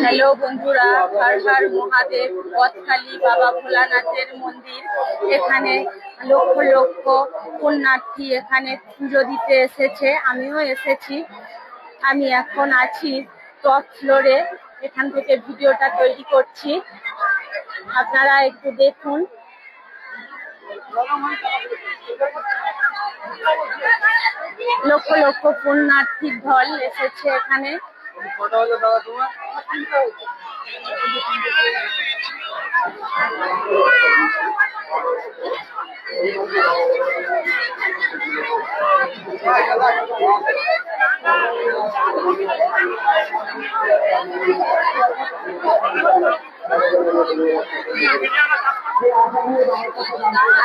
Hello বন্ধুরা, হর হর মহাদেব। বদখালি বাবা ভোলানাথের মন্দির। এখানে লক্ষ লক্ষ পুণ্যার্থী এখানে পুজো দিতে এসেছে, আমিও এসেছি। আমি এখন আছি টপ ফ্লোরে, এখান থেকে ভিডিওটা তৈরি করছি, আপনারা একটু দেখুন। লক্ষ লক্ষ পুণ্যার্থীর ঢল এসেছে এখানে।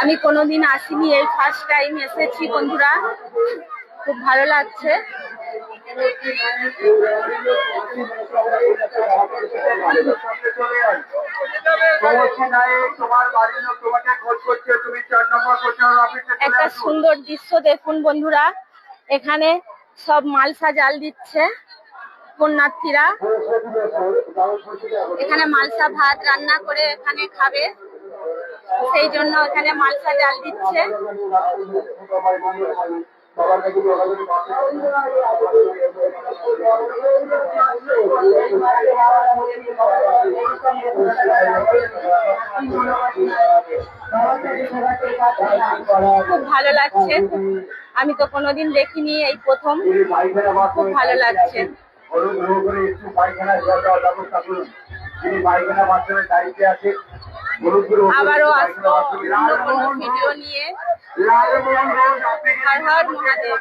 আমি কোনোদিন আসিনি, এই ফার্স্ট টাইম এসেছি বন্ধুরা, খুব ভালো লাগছে। একটা সুন্দর দৃশ্য দেখুন বন্ধুরা, এখানে সব মালসা জাল দিচ্ছে পুণ্যার্থীরা। এখানে মালসা ভাত রান্না করে এখানে খাবে, সেই জন্য এখানে মালসা জাল দিচ্ছে। খুব ভালো লাগছে, আমি তো কোনোদিন দেখিনি, এই প্রথম। খুব ভালো লাগছে। আবারও আসবো অন্য কোনো ভিডিও নিয়ে। হর হর মহাদেব।